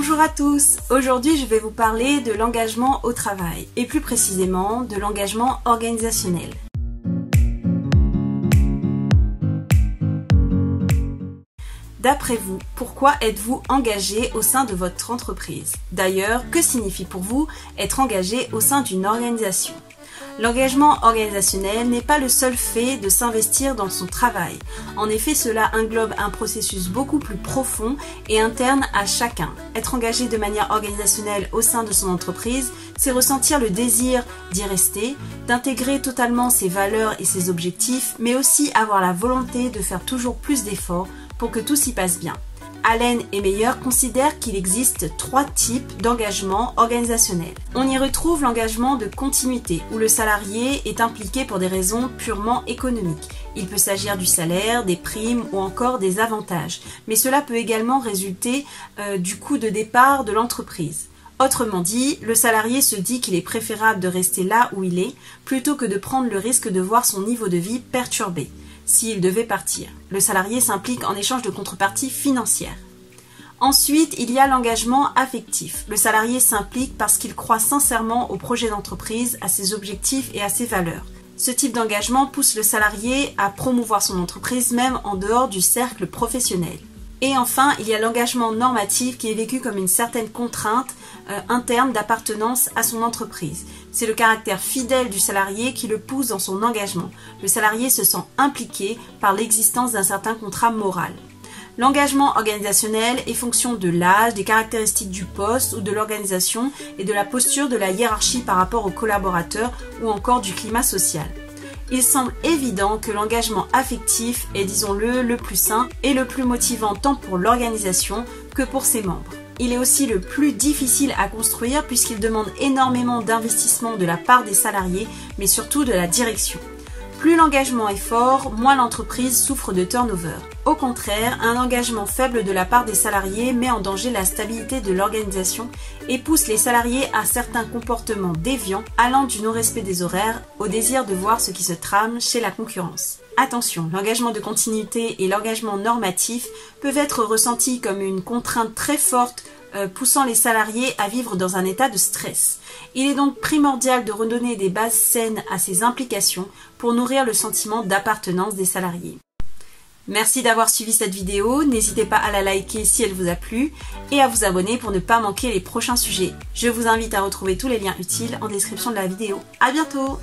Bonjour à tous, aujourd'hui je vais vous parler de l'engagement au travail et plus précisément de l'engagement organisationnel. D'après vous, pourquoi êtes-vous engagé au sein de votre entreprise? D'ailleurs, que signifie pour vous être engagé au sein d'une organisation? L'engagement organisationnel n'est pas le seul fait de s'investir dans son travail. En effet, cela englobe un processus beaucoup plus profond et interne à chacun. Être engagé de manière organisationnelle au sein de son entreprise, c'est ressentir le désir d'y rester, d'intégrer totalement ses valeurs et ses objectifs, mais aussi avoir la volonté de faire toujours plus d'efforts pour que tout s'y passe bien. Allen et Meyer considèrent qu'il existe 3 types d'engagement organisationnel. On y retrouve l'engagement de continuité, où le salarié est impliqué pour des raisons purement économiques. Il peut s'agir du salaire, des primes ou encore des avantages, mais cela peut également résulter du coût de départ de l'entreprise. Autrement dit, le salarié se dit qu'il est préférable de rester là où il est, plutôt que de prendre le risque de voir son niveau de vie perturbé. S'il devait partir, le salarié s'implique en échange de contreparties financières. Ensuite, il y a l'engagement affectif. Le salarié s'implique parce qu'il croit sincèrement au projet d'entreprise, à ses objectifs et à ses valeurs. Ce type d'engagement pousse le salarié à promouvoir son entreprise même en dehors du cercle professionnel. Et enfin, il y a l'engagement normatif qui est vécu comme une certaine contrainte interne d'appartenance à son entreprise. C'est le caractère fidèle du salarié qui le pousse dans son engagement. Le salarié se sent impliqué par l'existence d'un certain contrat moral. L'engagement organisationnel est fonction de l'âge, des caractéristiques du poste ou de l'organisation et de la posture de la hiérarchie par rapport aux collaborateurs ou encore du climat social. Il semble évident que l'engagement affectif est, disons-le, le plus sain et le plus motivant tant pour l'organisation que pour ses membres. Il est aussi le plus difficile à construire puisqu'il demande énormément d'investissement de la part des salariés, mais surtout de la direction. Plus l'engagement est fort, moins l'entreprise souffre de turnover. Au contraire, un engagement faible de la part des salariés met en danger la stabilité de l'organisation et pousse les salariés à certains comportements déviants allant du non-respect des horaires au désir de voir ce qui se trame chez la concurrence. Attention, l'engagement de continuité et l'engagement normatif peuvent être ressentis comme une contrainte très forte poussant les salariés à vivre dans un état de stress. Il est donc primordial de redonner des bases saines à ces implications pour nourrir le sentiment d'appartenance des salariés. Merci d'avoir suivi cette vidéo, n'hésitez pas à la liker si elle vous a plu et à vous abonner pour ne pas manquer les prochains sujets. Je vous invite à retrouver tous les liens utiles en description de la vidéo. À bientôt!